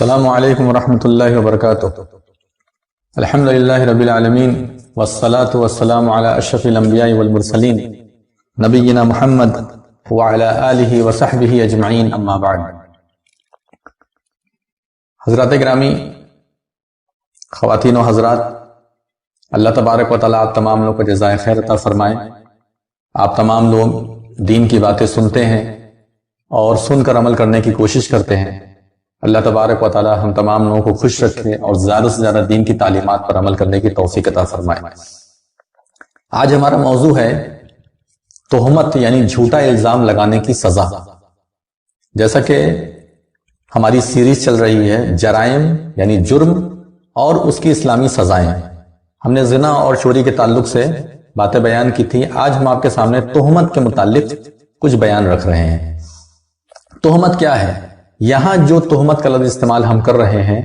السلام علیکم ورحمۃ اللہ وبرکاتہ۔ الحمدللہ رب العالمین والصلاة والسلام علی اشرف الانبیاء والمرسلین نبینا محمد وعلی آلہ وصحبہ اجمعین، اما بعد۔ حضرات گرامی، خواتین و حضرات، اللہ تبارک و تعالیٰ آپ تمام لوگوں کو جزائے خیر عطا فرمائے۔ آپ تمام لوگ دین کی باتیں سنتے ہیں اور سن کر عمل کرنے کی کوشش کرتے ہیں۔ اللہ تبارک و تعالیٰ ہم تمام لوگوں کو خوش رکھے اور زیادہ سے زیادہ دین کی تعلیمات پر عمل کرنے کی توفیق عطا فرمائے۔ آج ہمارا موضوع ہے تہمت، یعنی جھوٹا الزام لگانے کی سزا۔ جیسا کہ ہماری سیریز چل رہی ہے جرائم یعنی جرم اور اس کی اسلامی سزائیں، ہم نے زنا اور چوری کے تعلق سے باتیں بیان کی تھی۔ آج ہم آپ کے سامنے تہمت کے متعلق کچھ بیان رکھ رہے ہیں۔ تہمت کیا ہے؟ یہاں جو تہمت کا لفظ استعمال ہم کر رہے ہیں،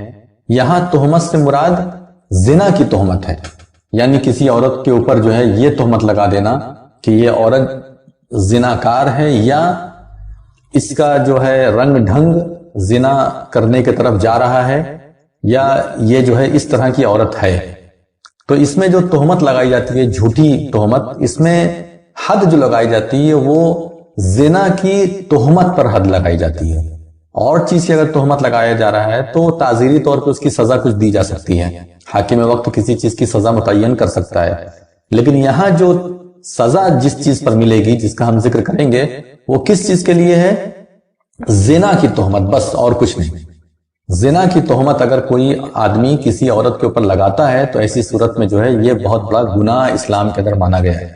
یہاں تہمت سے مراد زنا کی تہمت ہے، یعنی کسی عورت کے اوپر جو ہے یہ تہمت لگا دینا کہ یہ عورت زناکار ہے یا اس کا جو ہے رنگ ڈھنگ زنا کرنے کی طرف جا رہا ہے یا یہ جو ہے اس طرح کی عورت ہے۔ تو اس میں جو تہمت لگائی جاتی ہے، جھوٹی تہمت، اس میں حد جو لگائی جاتی ہے وہ زنا کی تہمت پر حد لگائی جاتی ہے۔ اور چیز کی اگر تہمت لگایا جا رہا ہے تو تعزیری طور پہ اس کی سزا کچھ دی جا سکتی ہے، حاکم وقت کسی چیز کی سزا متعین کر سکتا ہے، لیکن یہاں جو سزا جس چیز پر ملے گی، جس کا ہم ذکر کریں گے، وہ کس چیز کے لیے ہے؟ زنا کی تہمت، بس اور کچھ نہیں۔ زنا کی تہمت اگر کوئی آدمی کسی عورت کے اوپر لگاتا ہے تو ایسی صورت میں جو ہے یہ بہت بڑا گناہ اسلام کے اندر مانا گیا ہے۔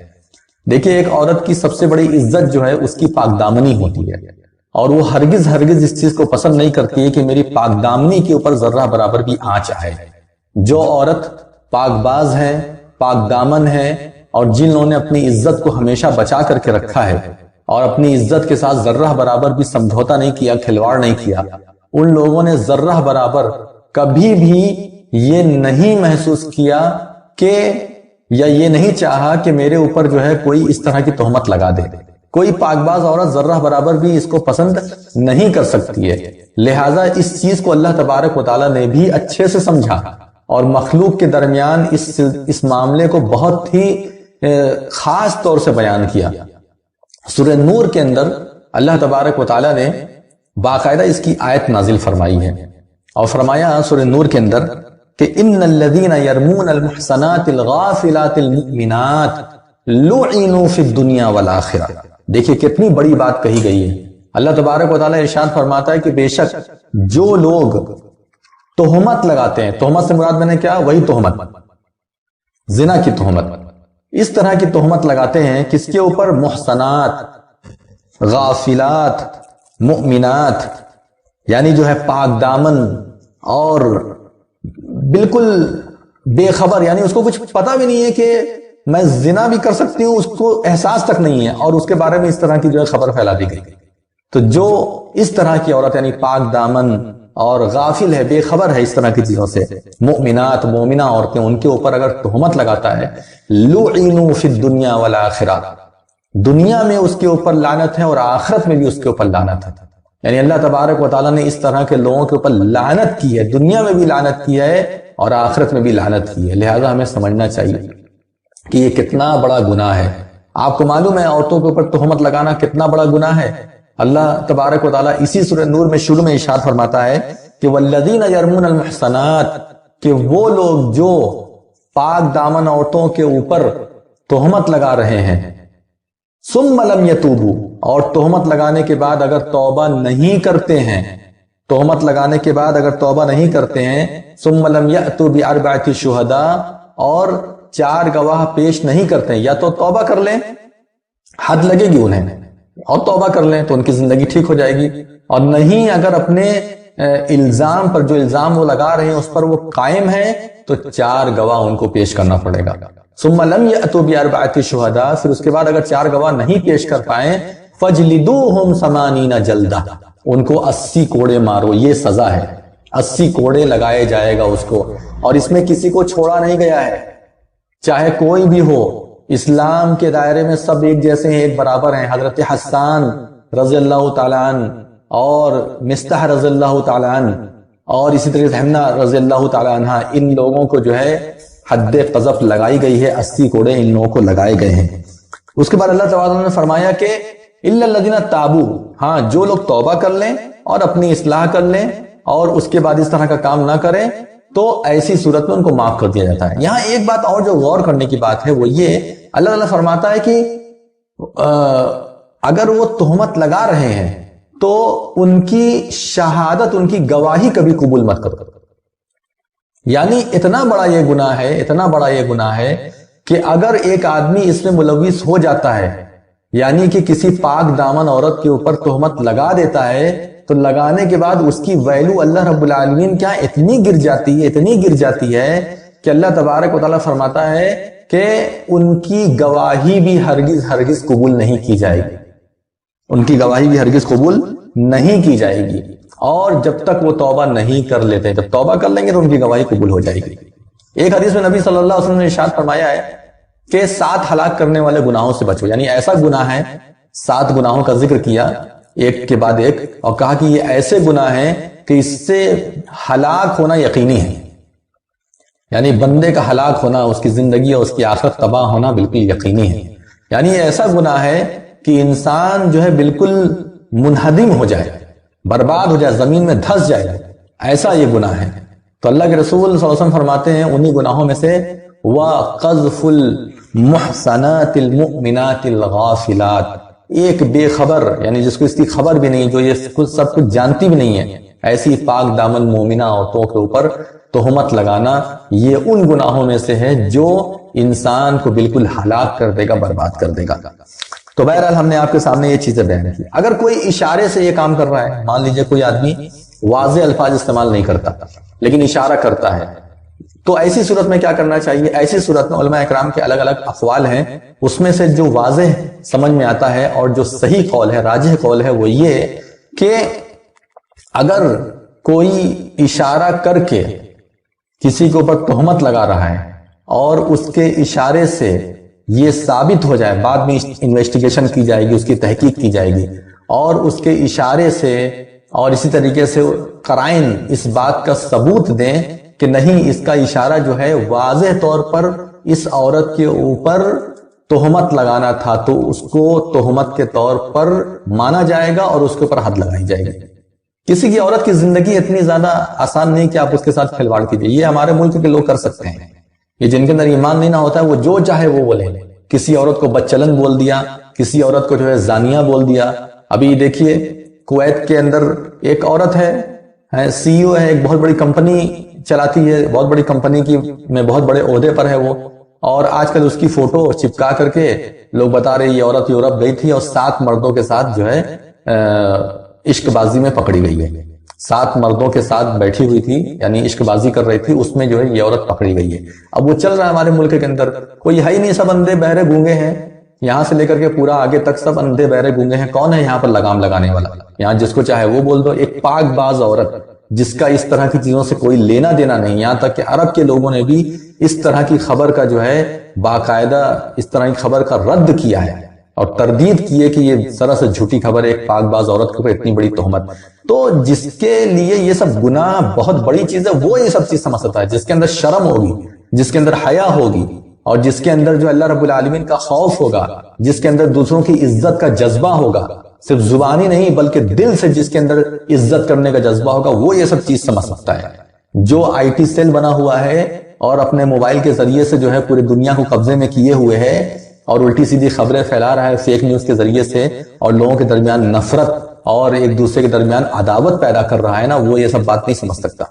دیکھیے، ایک عورت کی سب سے بڑی عزت جو ہے اس کی پاک دامنی ہوتی ہے، اور وہ ہرگز اس چیز کو پسند نہیں کرتی ہے کہ میری پاک دامنی کے اوپر ذرہ برابر بھی آنچ آئے۔ جو عورت پاک باز ہے، پاک دامن ہے، اور جن لوگوں نے اپنی عزت کو ہمیشہ بچا کر کے رکھا ہے اور اپنی عزت کے ساتھ ذرہ برابر بھی سمجھوتا نہیں کیا، کھلواڑ نہیں کیا، ان لوگوں نے ذرہ برابر کبھی بھی یہ نہیں محسوس کیا کہ یا یہ نہیں چاہا کہ میرے اوپر جو ہے کوئی اس طرح کی تہمت لگا دے۔ کوئی پاک باز عورت ذرہ برابر بھی اس کو پسند نہیں کر سکتی ہے۔ لہٰذا اس چیز کو اللہ تبارک و تعالیٰ نے بھی اچھے سے سمجھا اور مخلوق کے درمیان اس معاملے کو بہت ہی خاص طور سے بیان کیا۔ سورہ نور کے اندر اللہ تبارک و تعالیٰ نے باقاعدہ اس کی آیت نازل فرمائی ہے اور فرمایا سورہ نور کے اندر کہ ان الذین یرمون المحصنات الغافلات المؤمنات لعنوا فی الدنیا والآخرہ۔ دیکھیے کتنی بڑی بات کہی گئی ہے۔ اللہ تبارک و تعالیٰ ارشاد فرماتا ہے کہ بے شک جو لوگ تہمت لگاتے ہیں، تہمت سے مراد میں نے کیا؟ وہی تہمت، زنا کی تہمت، اس طرح کی تہمت لگاتے ہیں کس کے اوپر؟ محصنات، غافلات، مؤمنات، یعنی جو ہے پاک دامن اور بالکل بے خبر، یعنی اس کو کچھ پتا بھی نہیں ہے کہ میں زنا بھی کر سکتی ہوں، اس کو احساس تک نہیں ہے، اور اس کے بارے میں اس طرح کی جو ہے خبر پھیلا دی گئی۔ تو جو اس طرح کی عورت یعنی پاک دامن اور غافل ہے، بے خبر ہے اس طرح کی چیزوں سے، مؤمنات، مومنہ عورتیں، ان کے اوپر اگر تہمت لگاتا ہے، لعنوا فی الدنیا والآخرہ، دنیا میں اس کے اوپر لعنت ہے اور آخرت میں بھی اس کے اوپر لعنت ہے۔ یعنی اللہ تبارک و تعالیٰ نے اس طرح کے لوگوں کے اوپر لعنت کی ہے، دنیا میں بھی لعنت کی ہے اور آخرت میں بھی لعنت کی ہے۔ لہٰذا ہمیں سمجھنا چاہیے کہ یہ کتنا بڑا گناہ ہے۔ آپ کو معلوم ہے عورتوں کے اوپر تہمت لگانا کتنا بڑا گناہ ہے؟ اللہ تبارک و تعالیٰ اسی سورہ نور میں شروع میں ارشاد فرماتا ہے کہ والذین یرمون المحصنات، کہ وہ لوگ جو پاک دامن عورتوں کے اوپر تہمت لگا رہے ہیں، ثم لم یتوبوا، اور تہمت لگانے کے بعد اگر توبہ نہیں کرتے ہیں، تہمت لگانے کے بعد اگر توبہ نہیں کرتے ہیں، ثم لم یأتوا بأربعۃ شہداء، اور 4 گواہ پیش نہیں کرتے ہیں، یا تو توبہ کر لیں، حد لگے گی انہیں، اور توبہ کر لیں تو ان کی زندگی ٹھیک ہو جائے گی، اور نہیں اگر اپنے الزام پر، جو الزام وہ لگا رہے ہیں اس پر وہ قائم ہے، تو 4 گواہ ان کو پیش کرنا پڑے گا۔ ثم لم یأتوا بأربعۃ شہداء، پھر اس کے بعد اگر 4 گواہ نہیں پیش کر پائیں، فجلدوہم 80 جلدہ، ان کو 80 کوڑے مارو، یہ سزا ہے، 80 کوڑے لگائے جائے گا اس کو، اور اس میں کسی کو چھوڑا نہیں گیا ہے، چاہے کوئی بھی ہو، اسلام کے دائرے میں سب ایک جیسے ہیں، ایک برابر ہیں۔ حضرت حسان رضی اللہ تعالیٰ عنہ اور مستح رضی اللہ تعالیٰ عنہ اور اسی طریقے سے حمنا رضی اللہ تعالی عنہ، ان لوگوں کو جو ہے حد قذف لگائی گئی ہے، 80 کوڑے ان لوگوں کو لگائے گئے ہیں۔ اس کے بعد اللہ تعالیٰ نے فرمایا کہ الا الذین تابوا، ہاں جو لوگ توبہ کر لیں اور اپنی اصلاح کر لیں اور اس کے بعد اس طرح کا کام نہ کریں تو ایسی صورت میں ان کو معاف کر دیا جاتا ہے۔ یہاں ایک بات اور جو غور کرنے کی بات ہے وہ یہ، اللہ تعالیٰ فرماتا ہے کہ اگر وہ تہمت لگا رہے ہیں تو ان کی شہادت، ان کی گواہی کبھی قبول مت کرو۔ یعنی اتنا بڑا یہ گناہ ہے، اتنا بڑا یہ گناہ ہے کہ اگر ایک آدمی اس میں ملوث ہو جاتا ہے، یعنی کہ کسی پاک دامن عورت کے اوپر تہمت لگا دیتا ہے، تو لگانے کے بعد اس کی ویلو اللہ رب العالمین کیا اتنی گر جاتی ہے کہ اللہ تبارک و تعالیٰ فرماتا ہے کہ ان کی گواہی بھی ہرگز قبول نہیں کی جائے گی، ان کی گواہی بھی ہرگز قبول نہیں کی جائے گی، اور جب تک وہ توبہ نہیں کر لیتے، جب توبہ کر لیں گے تو ان کی گواہی قبول ہو جائے گی۔ ایک حدیث میں نبی صلی اللہ علیہ وسلم نے ارشاد فرمایا ہے کہ 7 ہلاک کرنے والے گناہوں سے بچو، یعنی ایسا گناہ ہے، 7 گناہوں کا ذکر کیا ایک کے بعد ایک، اور کہا کہ یہ ایسے گناہ ہیں کہ اس سے ہلاک ہونا یقینی ہے، یعنی بندے کا ہلاک ہونا، اس کی زندگی اور اس کی آخرت تباہ ہونا بالکل یقینی ہے۔ یعنی یہ ایسا گناہ ہے کہ انسان جو ہے بالکل منہدم ہو جائے، برباد ہو جائے، زمین میں دھس جائے، ایسا یہ گناہ ہے۔ تو اللہ کے رسول صلی اللہ علیہ وسلم فرماتے ہیں انہی گناہوں میں سے وَقَذْفُ الْمُحْصَنَاتِ الْمُؤْمِنَاتِ الْغَافِلَاتِ، ایک بے خبر، یعنی جس کو اس کی خبر بھی نہیں، جو یہ سب کچھ جانتی بھی نہیں ہے، ایسی پاک دامن مومنہ عورتوں کے اوپر تہمت لگانا، یہ ان گناہوں میں سے ہے جو انسان کو بالکل ہلاک کر دے گا، برباد کر دے گا۔ تو بہرحال ہم نے آپ کے سامنے یہ چیزیں بیان کی۔ اگر کوئی اشارے سے یہ کام کر رہا ہے، مان لیجئے کوئی آدمی واضح الفاظ استعمال نہیں کرتا لیکن اشارہ کرتا ہے، تو ایسی صورت میں کیا کرنا چاہیے؟ ایسی صورت میں علماء اکرام کے الگ الگ اقوال ہیں، اس میں سے جو واضح سمجھ میں آتا ہے اور جو صحیح قول ہے، راجح قول ہے، وہ یہ کہ اگر کوئی اشارہ کر کے کسی کے اوپر تہمت لگا رہا ہے اور اس کے اشارے سے یہ ثابت ہو جائے، بعد میں انویسٹیگیشن کی جائے گی، اس کی تحقیق کی جائے گی، اور اس کے اشارے سے اور اسی طریقے سے قرائن اس بات کا ثبوت دیں کہ نہیں، اس کا اشارہ جو ہے واضح طور پر اس عورت کے اوپر تہمت لگانا تھا، تو اس کو تہمت کے طور پر مانا جائے گا اور اس کے اوپر حد لگائی جائے گی۔ کسی کی عورت کی زندگی اتنی زیادہ آسان نہیں کہ آپ اس کے ساتھ کھلواڑ کیجیے، یہ ہمارے ملک کے لوگ کر سکتے ہیں، یہ جن کے اندر ایمان نہیں نہ ہوتا ہے وہ جو چاہے وہ بولے، کسی عورت کو بدچلن بول دیا، کسی عورت کو جو ہے زانیہ بول دیا۔ ابھی دیکھیے کویت کے اندر ایک عورت ہے، سی ای او ہے، ایک بہت بڑی کمپنی چلاتی ہے، بہت بڑی کمپنی کی میں بہت بڑے عہدے پر ہے وہ، اور آج کل اس کی فوٹو چپکا کر کے لوگ بتا رہے یہ عورت یورپ گئی تھی اور 7 مردوں کے ساتھ جو ہے عشق بازی میں پکڑی گئی ہے، 7 مردوں کے ساتھ بیٹھی ہوئی تھی، یعنی عشق بازی کر رہی تھی، اس میں جو ہے یہ عورت پکڑی گئی ہے۔ اب وہ چل رہا ہے ہمارے ملک کے اندر، کوئی ہے ہی نہیں، سب اندھے بہرے گونگے ہیں، یہاں سے لے کر کے پورا آگے تک سب اندھے بہرے گونگے ہیں، کون ہے یہاں پر لگام لگانے والا؟ یہاں جس کو چاہے وہ بول دو۔ ایک پاک باز عورت جس کا اس طرح کی چیزوں سے کوئی لینا دینا نہیں، یہاں تک کہ عرب کے لوگوں نے بھی اس طرح کی خبر کا جو ہے باقاعدہ اس طرح کی خبر کا رد کیا ہے اور تردید کی ہے کہ یہ سراسر جھوٹی خبر ہے، ایک پاک باز عورت کے اوپر اتنی بڑی تہمت۔ تو جس کے لیے یہ سب گناہ بہت بڑی چیز ہے، وہ یہ سب چیز سمجھ سکتا ہے، جس کے اندر شرم ہوگی، جس کے اندر حیا ہوگی، اور جس کے اندر جو اللہ رب العالمین کا خوف ہوگا، جس کے اندر دوسروں کی عزت کا جذبہ ہوگا، صرف زبانی نہیں بلکہ دل سے جس کے اندر عزت کرنے کا جذبہ ہوگا، وہ یہ سب چیز سمجھ سکتا ہے۔ جو آئی ٹی سیل بنا ہوا ہے اور اپنے موبائل کے ذریعے سے جو ہے پوری دنیا کو قبضے میں کیے ہوئے ہے اور الٹی سیدھی خبریں پھیلا رہا ہے فیک نیوز کے ذریعے سے، اور لوگوں کے درمیان نفرت اور ایک دوسرے کے درمیان عداوت پیدا کر رہا ہے نا، وہ یہ سب بات نہیں سمجھ سکتا۔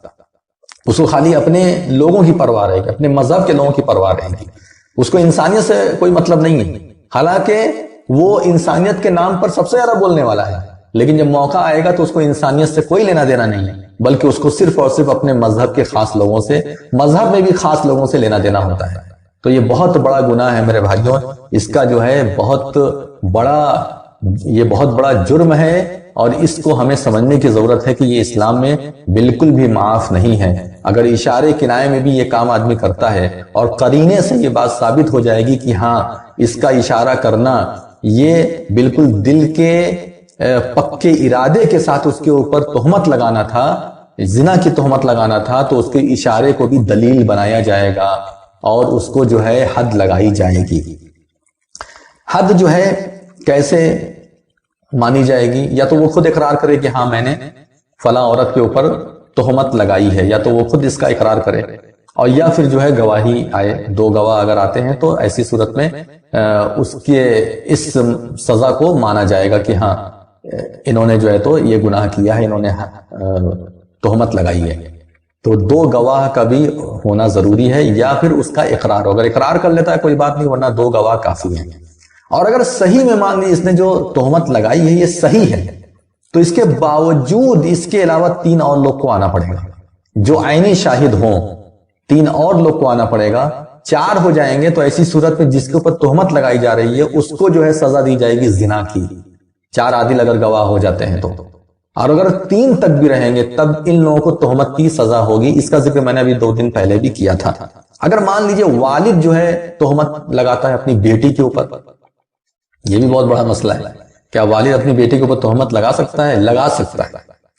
اس کو خالی اپنے لوگوں کی پرواہ رہے گی، اپنے مذہب کے لوگوں کی پرواہ رہے گی، اس کو انسانیت سے کوئی مطلب نہیں ہے، حالانکہ وہ انسانیت کے نام پر سب سے زیادہ بولنے والا ہے، لیکن جب موقع آئے گا تو اس کو انسانیت سے کوئی لینا دینا نہیں ہے، بلکہ اس کو صرف اور صرف اپنے مذہب کے خاص لوگوں سے، مذہب میں بھی خاص لوگوں سے لینا دینا ہوتا ہے۔ تو یہ بہت بڑا گناہ ہے میرے بھائیوں، اس کا جو ہے بہت بڑا جرم ہے، اور اس کو ہمیں سمجھنے کی ضرورت ہے کہ یہ اسلام میں بالکل بھی معاف نہیں ہے۔ اگر اشارے کنائے میں بھی یہ کام آدمی کرتا ہے اور قرینے سے یہ بات ثابت ہو جائے گی کہ ہاں اس کا اشارہ کرنا یہ بالکل دل کے پکے ارادے کے ساتھ اس کے اوپر تہمت لگانا تھا، زنا کی تہمت لگانا تھا تو اس کے اشارے کو بھی دلیل بنایا جائے گا اور اس کو جو ہے حد لگائی جائے گی۔ حد جو ہے کیسے مانی جائے گی؟ یا تو وہ خود اقرار کرے کہ ہاں میں نے فلاں عورت کے اوپر تہمت لگائی ہے، یا تو وہ خود اس کا اقرار کرے، اور یا پھر جو ہے گواہی آئے، دو گواہ اگر آتے ہیں تو ایسی صورت میں اس کے اس سزا کو مانا جائے گا کہ ہاں انہوں نے جو ہے تو یہ گناہ کیا ہے، انہوں نے تہمت لگائی ہے۔ تو دو گواہ کا بھی ہونا ضروری ہے، یا پھر اس کا اقرار ہو۔ اگر اقرار کر لیتا ہے کوئی بات نہیں، ورنہ دو گواہ کافی ہیں۔ اور اگر صحیح میں مان لی اس نے جو تہمت لگائی ہے یہ صحیح ہے، تو اس کے باوجود اس کے علاوہ 3 اور لوگ کو آنا پڑے گا جو عینی شاہد ہوں، 3 اور لوگ کو آنا پڑے گا، 4 ہو جائیں گے تو ایسی صورت میں جس کے اوپر تہمت لگائی جا رہی ہے اس کو جو ہے سزا دی جائے گی زنا کی، 4 عادل اگر گواہ ہو جاتے ہیں تو۔ اور اگر 3 تک بھی رہیں گے تب ان لوگوں کو تہمت کی سزا ہوگی۔ اس کا ذکر میں نے ابھی 2 دن پہلے بھی کیا تھا۔ اگر مان لیجئے والد جو ہے تہمت لگاتا ہے اپنی بیٹی کے اوپر، یہ بھی بہت بڑا مسئلہ ہے، کیا والد اپنی بیٹی کے اوپر تہمت لگا سکتا ہے؟ لگا سکتا ہے،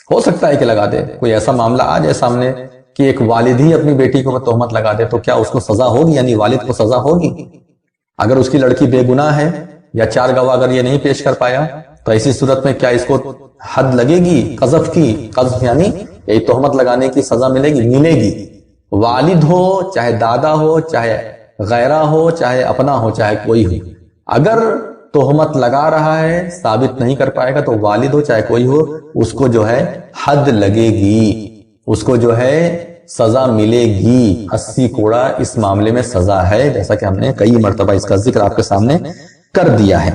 ہو سکتا ہے کہ لگا دے۔ کوئی ایسا معاملہ آ جائے سامنے کہ ایک والد ہی اپنی بیٹی کے اوپر تہمت لگا دے، تو کیا اس کو سزا ہوگی؟ یعنی والد کو سزا ہوگی؟ اگر اس کی لڑکی بے گناہ ہے یا 4 گواہ اگر یہ نہیں پیش کر پایا تو ایسی صورت میں کیا اس کو حد لگے گی قذف کی؟ قذف یعنی یہی تہمت لگانے کی سزا ملے گی؟ ملے گی۔ والد ہو چاہے دادا ہو چاہے غیرہ ہو چاہے اپنا ہو چاہے کوئی ہو، اگر تہمت لگا رہا ہے ثابت نہیں کر پائے گا تو والد ہو چاہے کوئی ہو اس کو جو ہے حد لگے گی، اس کو جو ہے سزا ملے گی۔ 80 کوڑا اس معاملے میں سزا ہے، جیسا کہ ہم نے کئی مرتبہ اس کا ذکر آپ کے سامنے کر دیا ہے۔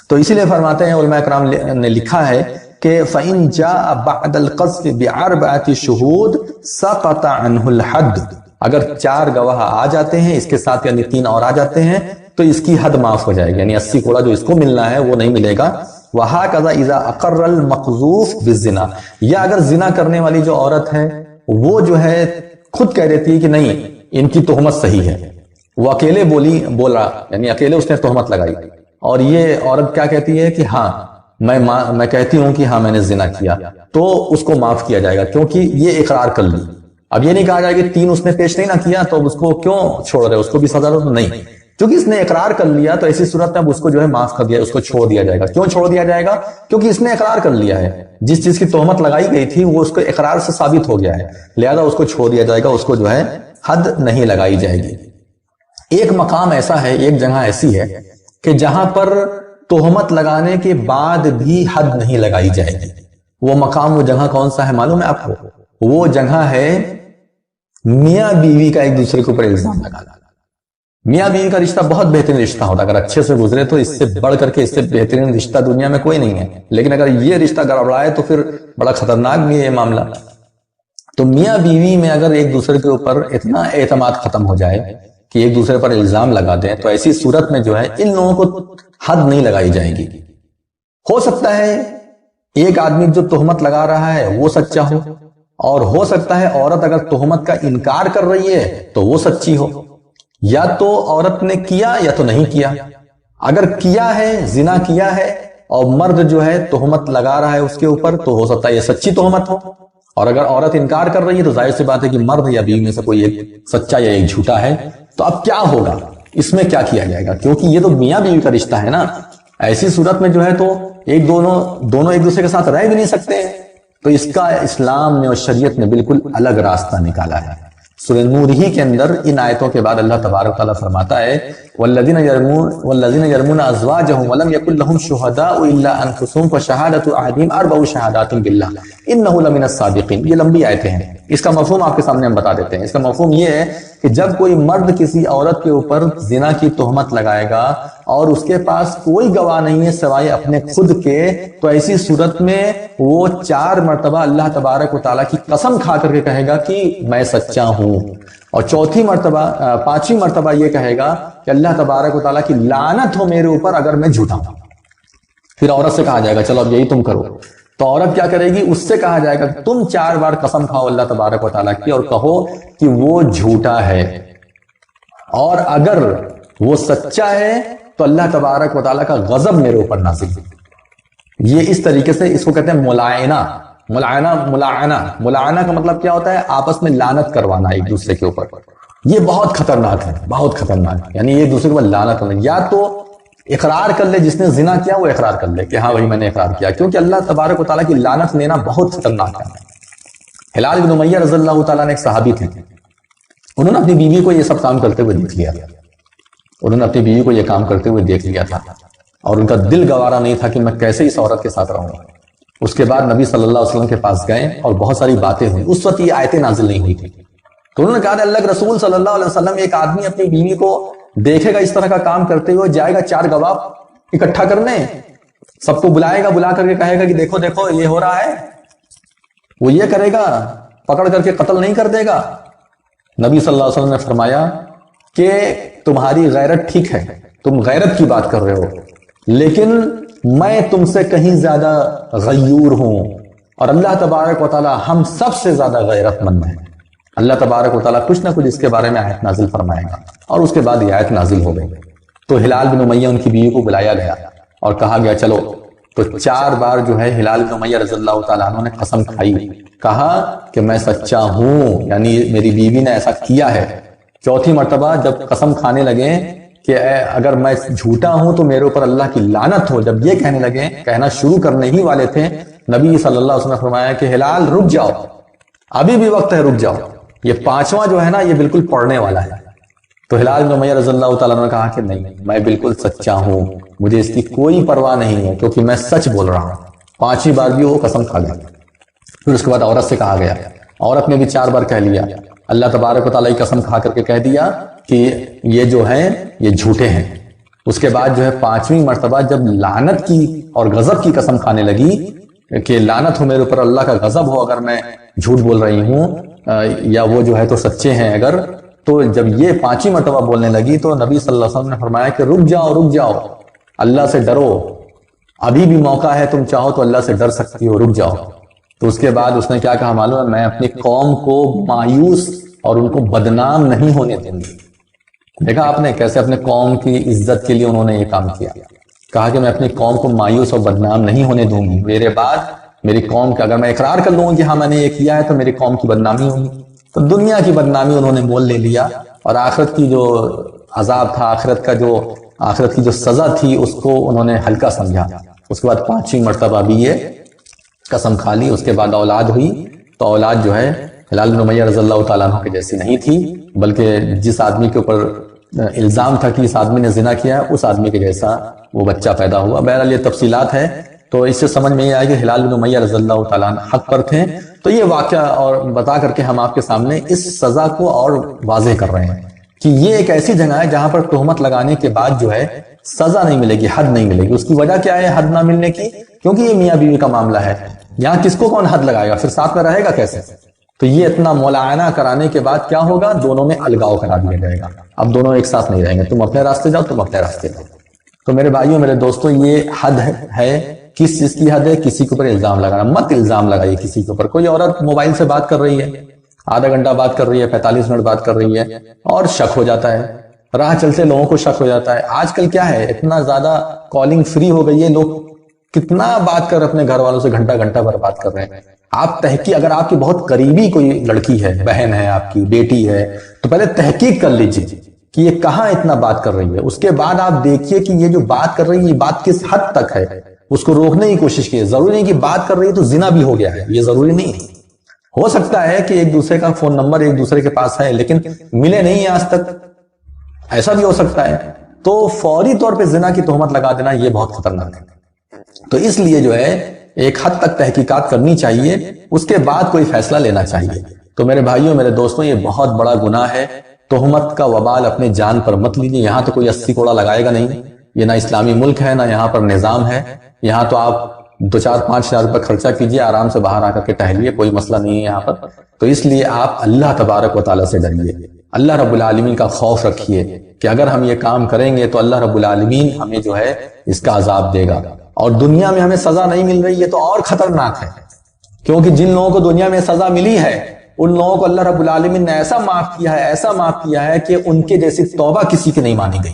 تو اسی لیے فرماتے ہیں علماء کرام نے لکھا ہے کہ فَإِن جَاءَ بَعْدَ الْقَذْفِ بِأَرْبَعَةِ شُهُودٍ سَقَطَ عَنْهُ الْحَدُّ، اگر 4 گواہ آ جاتے ہیں اس کے ساتھ یعنی 3 اور آ جاتے ہیں تو اس کی حد معاف ہو جائے گی، یعنی 80 کوڑا جو اس کو ملنا ہے وہ نہیں ملے گا۔ وَهَكَذَا إِذَا أَقَرَّ الْمَقْذُوفُ بِالزِّنَا، یا اگر زنا کرنے والی جو عورت ہے وہ جو ہے خود کہہ دیتی ہے کہ نہیں ان کی تہمت صحیح ہے، وہ اکیلے بولا یعنی اکیلے اس نے تہمت لگائی، اور یہ عورت کیا کہتی ہے کہ ہاں میں کہتی ہوں کہ ہاں میں نے زنا کیا، تو اس کو معاف کیا جائے گا کیونکہ یہ اقرار کر لی۔ اب یہ نہیں کہا جائے کہ 3 اس نے پیش نہیں نہ کیا تو اس کو کیوں چھوڑ رہے، اس کو بھی سزا دو، نہیں، کیونکہ اس نے اقرار کر لیا تو ایسی صورت میں اب اس کو جو ہے معاف کر دیا، اس کو چھوڑ دیا جائے گا۔ کیوں چھوڑ دیا جائے گا؟ کیونکہ اس نے اقرار کر لیا ہے، جس چیز کی تہمت لگائی گئی تھی وہ اس کو اقرار سے ثابت ہو گیا ہے، لہذا اس کو چھوڑ دیا جائے گا، اس کو جو ہے حد نہیں لگائی جائے گی۔ ایک مقام ایسا ہے، ایک جگہ ایسی ہے کہ جہاں پر تہمت لگانے کے بعد بھی حد نہیں لگائی جائے گی۔ وہ مقام وہ جگہ کون سا ہے معلوم ہے آپ کو؟ وہ جگہ ہے میاں بیوی کا ایک دوسرے کے اوپر الزام لگانا۔ میاں بیوی کا رشتہ بہت بہترین رشتہ ہوتا ہے، اگر اچھے سے گزرے تو اس سے بڑھ کر کے اس سے بہترین رشتہ دنیا میں کوئی نہیں ہے، لیکن اگر یہ رشتہ گڑبڑائے تو پھر بڑا خطرناک بھی ہے یہ معاملہ۔ تو میاں بیوی میں اگر ایک دوسرے کے اوپر اتنا اعتماد ختم ہو جائے کہ ایک دوسرے پر الزام لگا دیں تو ایسی صورت میں جو ہے ان لوگوں کو حد نہیں لگائی جائے گی۔ ہو سکتا ہے ایک آدمی جو تہمت لگا رہا ہے وہ سچا ہو، اور ہو سکتا ہے عورت اگر تہمت کا انکار کر رہی ہے تو وہ سچی ہو، یا تو عورت نے کیا یا تو نہیں کیا۔ اگر کیا ہے، زنا کیا ہے، اور مرد جو ہے تہمت لگا رہا ہے اس کے اوپر، تو ہو سکتا ہے یہ سچی تہمت ہو، اور اگر عورت انکار کر رہی ہے تو ظاہر سی بات ہے کہ مرد یا بیوی میں سے کوئی ایک سچا یا ایک جھوٹا ہے۔ تو اب کیا ہوگا اس میں، کیا کیا جائے گا؟ کیونکہ یہ تو میاں بیوی کا رشتہ ہے نا، ایسی صورت میں جو ہے تو دونوں ایک دوسرے کے ساتھ رہ بھی نہیں سکتے، تو اس کا اسلام نے اور شریعت نے بالکل الگ راستہ نکالا ہے۔ سورہ نور ہی کے اندر ان آیتوں کے بعد اللہ تبارک تعالیٰ فرماتا ہے والذین یرمون ازواجہم ولم یکن لہم شہداء الا انفسہم فشہادۃ احدہم 4 شہادات باللہ انہ لمن الصادقین۔ یہ لمبی آیتیں ہیں، اس کا مفہوم آپ کے سامنے ہم بتا دیتے ہیں۔ اس کا مفہوم یہ ہے کہ جب کوئی مرد کسی عورت کے اوپر زنا کی تہمت لگائے گا اور اس کے پاس کوئی گواہ نہیں ہے سوائے اپنے خود کے، تو ایسی صورت میں وہ 4 مرتبہ اللہ تبارک و تعالیٰ کی قسم کھا کر کے کہے گا کہ میں سچا ہوں، اور 5ویں مرتبہ یہ کہے گا کہ اللہ تبارک و تعالیٰ کی لعنت ہو میرے اوپر اگر میں جھوٹا ہوں۔ پھر عورت سے کہا جائے گا چلو اب یہی تم کرو، تو عورت کیا کرے گی؟ اس سے کہا جائے گا کہ تم 4 بار قسم کھاؤ اللہ تبارک و تعالیٰ کی اور کہو کہ وہ جھوٹا ہے، اور اگر وہ سچا ہے تو اللہ تبارک و تعالیٰ کا غضب میرے اوپر نازل۔ یہ اس طریقے سے اس کو کہتے ہیں ملائنہ، ملعنہ کا مطلب کیا ہوتا ہے؟ آپس میں لعنت کروانا ایک دوسرے کے اوپر. یہ بہت خطرناک ہے، بہت خطرناک. یعنی ایک دوسرے کے اوپر لعنت کرنا. یا تو اقرار کر لے، جس نے زنا کیا وہ اقرار کر لے کہ ہاں بھائی میں نے اقرار کیا، کیونکہ اللہ تبارک و تعالیٰ کی لعنت لینا بہت خطرناک ہے. ہلال بن امیہ رضی اللہ تعالیٰ نے ایک صحابی تھے، انہوں نے اپنی بیوی کو یہ سب کام کرتے ہوئے دیکھ لیا. انہوں نے اپنی بیوی کو یہ کام کرتے ہوئے دیکھ لیا تھا، اور ان کا دل گوارا نہیں تھا کہ میں کیسے اس عورت کے ساتھ رہوں. اس کے بعد نبی صلی اللہ علیہ وسلم کے پاس گئے اور بہت ساری باتیں ہوئی. اس وقت یہ آیتیں نازل نہیں ہوئی تھی. تو انہوں نے کہا کہ اللہ کے رسول صلی اللہ علیہ وسلم، ایک آدمی اپنی بیوی کو دیکھے گا اس طرح کا کام کرتے ہوئے، جائے گا 4 گواہ اکٹھا کرنے، سب کو بلائے گا، بلا کر کے کہے گا کہ دیکھو دیکھو یہ ہو رہا ہے، وہ یہ کرے گا، پکڑ کر کے قتل نہیں کر دے گا. نبی صلی اللہ علیہ وسلم نے فرمایا کہ تمہاری غیرت ٹھیک ہے، تم غیرت کی بات کر رہے ہو، لیکن میں تم سے کہیں زیادہ غیور ہوں، اور اللہ تبارک و تعالی ہم سب سے زیادہ غیرت مند ہے. اللہ تبارک و تعالیٰ کچھ نہ کچھ اس کے بارے میں آیت نازل فرمائے گا. اور اس کے بعد یہ آیت نازل ہو گئی. تو ہلال بن امیہ ان کی بیوی کو بلایا گیا اور کہا گیا چلو. تو 4 بار جو ہے ہلال بن امیہ رضی اللہ تعالیٰ عنہ نے قسم کھائی، کہا کہ میں سچا ہوں، یعنی میری بیوی نے ایسا کیا ہے. 4تھی مرتبہ جب قسم کھانے لگے کہ اگر میں جھوٹا ہوں تو میرے اوپر اللہ کی لعنت ہو، جب یہ کہنے لگے، کہنا شروع کرنے ہی والے تھے، نبی صلی اللہ علیہ وسلم نے فرمایا کہ ہلال رک جاؤ، ابھی بھی وقت ہے، رک جاؤ. یہ 5واں جو ہے نا یہ بالکل پڑھنے والا ہے. تو ہلال بن امیہ رضی اللہ تعالیٰ نے کہا کہ نہیں، میں بالکل سچا ہوں، مجھے اس کی کوئی پرواہ نہیں ہے، کیونکہ میں سچ بول رہا ہوں. 5ویں بار بھی وہ قسم کھا گیا. پھر اس کے بعد عورت سے کہا گیا، عورت نے بھی 4 بار کہہ لیا. اللہ تبارک و تعالیٰ کی قسم کھا کر کے کہہ دیا کہ یہ جو ہیں یہ جھوٹے ہیں. اس کے بعد جو ہے 5ویں مرتبہ جب لعنت کی اور غضب کی قسم کھانے لگی کہ لعنت ہو میرے اوپر، اللہ کا غضب ہو اگر میں جھوٹ بول رہی ہوں، یا وہ جو ہے تو سچے ہیں اگر، تو جب یہ 5ویں مرتبہ بولنے لگی تو نبی صلی اللہ علیہ وسلم نے فرمایا کہ رک جاؤ، رک جاؤ، اللہ سے ڈرو، ابھی بھی موقع ہے، تم چاہو تو اللہ سے ڈر سکتی ہو، رک جاؤ. تو اس کے بعد اس نے کیا کہا معلوم ہے؟ میں اپنی قوم کو مایوس اور ان کو بدنام نہیں ہونے دیں گی. دیکھا آپ نے کیسے اپنے قوم کی عزت کے لیے انہوں نے یہ کام کیا. کہا کہ میں اپنی قوم کو مایوس اور بدنام نہیں ہونے دوں گی. میرے بعد میری قوم کا اگر میں اقرار کر لوں کہ ہاں میں نے یہ کیا ہے تو میری قوم کی بدنامی ہوگی. تو دنیا کی بدنامی انہوں نے مول لے لیا، اور آخرت کی جو عذاب تھا، آخرت کی جو سزا تھی، اس کو انہوں نے ہلکا سمجھا. اس کے بعد 5ویں مرتبہ بھی یہ قسم کھا لی. اس کے بعد اولاد ہوئی، تو اولاد جو ہے ہلال بن امیہ رضی اللہ تعالیٰ عنہ کے جیسی نہیں تھی، بلکہ جس آدمی کے اوپر الزام تھا کہ اس آدمی نے زنا کیا ہے، اس آدمی کے جیسا وہ بچہ پیدا ہوا. بہرحال یہ تفصیلات ہے، تو اس سے سمجھ میں یہ آئے کہ ہلال بن امیہ رضی اللہ تعالیٰ عنہ حق پر تھے. تو یہ واقعہ اور بتا کر کے ہم آپ کے سامنے اس سزا کو اور واضح کر رہے ہیں کہ یہ ایک ایسی جگہ ہے جہاں پر تہمت لگانے کے بعد جو ہے سزا نہیں ملے گی، حد نہیں ملے گی. اس کی وجہ کیا ہے حد نہ ملنے کی؟ کیونکہ یہ میاں بیوی کا معاملہ ہے. یہاں کس کو کون حد لگائے گا؟ پھر ساتھ میں رہے گا کیسے؟ تو یہ اتنا مولانہ کرانے کے بعد کیا ہوگا؟ دونوں میں الگاؤ کرا دیا جائے گا. اب دونوں ایک ساتھ نہیں رہیں گے، تم اپنے راستے جاؤ، تم اپنے راستے جاؤ. تو میرے بھائیوں، میرے دوستوں، یہ حد ہے. کس چیز کی حد ہے؟ کسی کے اوپر الزام لگانا. مت الزام لگائیے کسی کے اوپر. کوئی عورت موبائل سے بات کر رہی ہے، آدھا گھنٹہ بات کر رہی ہے، 45 منٹ بات کر رہی ہے، اور شک ہو جاتا ہے. راہ چلتے لوگوں کو شک ہو جاتا ہے. آج کل کیا ہے، اتنا زیادہ کالنگ فری ہو گئی ہے، لوگ کتنا بات کر اپنے گھر والوں سے گھنٹہ گھنٹہ بھر بات کر رہے ہیں. آپ تحقیق، اگر آپ کی بہت قریبی کوئی لڑکی ہے، بہن ہے، آپ کی بیٹی ہے، تو پہلے تحقیق کر لیجیے کہ یہ کہاں اتنا بات کر رہی ہے. اس کے بعد آپ دیکھیے کہ یہ جو بات کر رہی ہے یہ بات کس حد تک ہے، اس کو روکنے کی کوشش کیجیے. ضروری نہیں کہ بات کر رہی ہے تو زنا بھی ہو گیا ہے، یہ ضروری نہیں ہے. ہو سکتا ہے کہ ایک دوسرے کا فون نمبر ایک دوسرے کے پاس ہے لیکن ملے نہیں آج تک، ایسا بھی ہو سکتا ہے. تو فوری طور پہ زنا کی تہمت لگا دینا یہ بہت خطرناک ہے. تو اس لیے جو ہے ایک حد تک تحقیقات کرنی چاہیے، اس کے بعد کوئی فیصلہ لینا چاہیے. تو میرے بھائیوں، میرے دوستوں، یہ بہت بڑا گناہ ہے. تہمت کا وبال اپنے جان پر مت لیجیے. یہاں تو کوئی 80 کوڑا لگائے گا نہیں. یہ نہ اسلامی ملک ہے، نہ یہاں پر نظام ہے. یہاں تو آپ 2-4-5 ہزار روپے خرچہ کیجیے، آرام سے باہر آ کر کے ٹہلیے، کوئی مسئلہ نہیں ہے یہاں پر. تو اس لیے آپ اللہ تبارک و تعالیٰ سے ڈریے، اللہ رب العالمین کا خوف رکھیے کہ اگر ہم یہ کام کریں گے تو اللہ رب العالمین ہمیں جو ہے اس کا عذاب دے گا. اور دنیا میں ہمیں سزا نہیں مل رہی ہے تو اور خطرناک ہے، کیونکہ جن لوگوں کو دنیا میں سزا ملی ہے ان لوگوں کو اللہ رب العالمین نے ایسا معاف کیا ہے، ایسا معاف کیا ہے کہ ان کے جیسی توبہ کسی کی نہیں مانی گئی.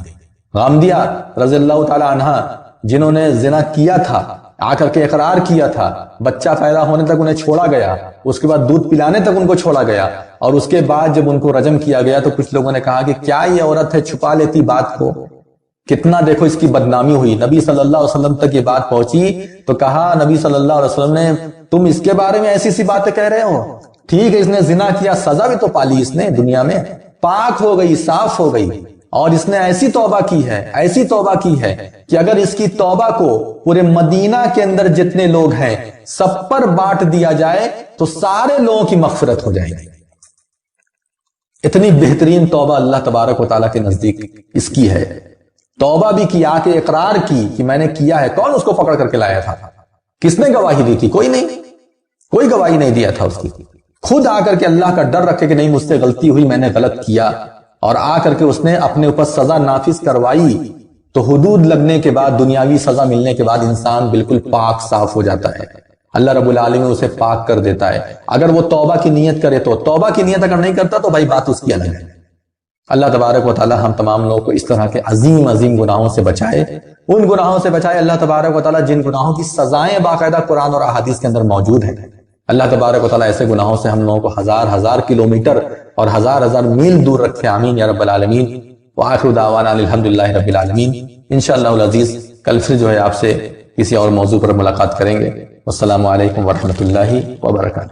غامدیہ رضی اللہ تعالی عنہ، جنہوں نے زنا کیا تھا آ کر کے اقرار کیا تھا، بچہ پیدا ہونے تک انہیں چھوڑا گیا، اس کے بعد دودھ پلانے تک ان کو چھوڑا گیا، اور اس کے بعد جب ان کو رجم کیا گیا تو کچھ لوگوں نے کہا کہ کیا یہ عورت ہے، چھپا لیتی بات کو، کتنا دیکھو اس کی بدنامی ہوئی، نبی صلی اللہ علیہ وسلم تک یہ بات پہنچی تو کہا نبی صلی اللہ علیہ وسلم نے تم اس کے بارے میں ایسی سی باتیں کہہ رہے ہو، ٹھیک ہے اس نے زنا کیا، سزا بھی تو پالی اس نے دنیا میں، پاک ہو گئی، صاف ہو گئی، اور اس نے ایسی توبہ کی ہے، ایسی توبہ کی ہے کہ اگر اس کی توبہ کو پورے مدینہ کے اندر جتنے لوگ ہیں سب پر بانٹ دیا جائے تو سارے لوگوں کی مغفرت ہو جائے گی۔ اتنی بہترین توبہ اللہ تبارک و تعالیٰ کے نزدیک اس کی ہے۔ توبہ بھی کی، آ کے اقرار کی کہ میں نے کیا ہے۔ کون اس کو پکڑ کر کے لایا تھا؟ کس نے گواہی دی تھی؟ کوئی نہیں، کوئی گواہی نہیں دیا تھا اس کی، خود آ کر کے اللہ کا ڈر رکھے کہ نہیں مجھ سے غلطی ہوئی، میں نے غلط کیا، اور آ کر کے اس نے اپنے اوپر سزا نافذ کروائی۔ تو حدود لگنے کے بعد، دنیاوی سزا ملنے کے بعد انسان بالکل پاک صاف ہو جاتا ہے، اللہ رب العالمین اسے پاک کر دیتا ہے۔ اگر وہ توبہ کی نیت کرے تو، توبہ کی نیت اگر نہیں کرتا تو بھائی بات اس کی الگ ہے۔ اللہ تبارک و تعالی ہم تمام لوگوں کو اس طرح کے عظیم عظیم گناہوں سے بچائے، ان گناہوں سے بچائے اللہ تبارک و تعالی جن گناہوں کی سزائیں باقاعدہ قرآن اور احادیث کے اندر موجود ہیں۔ اللہ تبارک و تعالی ایسے گناہوں سے ہم لوگوں کو ہزار ہزار کلومیٹر اور ہزار ہزار میل دور رکھے، آمین یا رب العالمین۔ وآخر دعوانا الحمدللہ رب العالمین۔ انشاءاللہ العزیز کل پھر جو ہے آپ سے کسی اور موضوع پر ملاقات کریں گے۔ والسلام علیکم ورحمۃ اللہ وبرکاتہ۔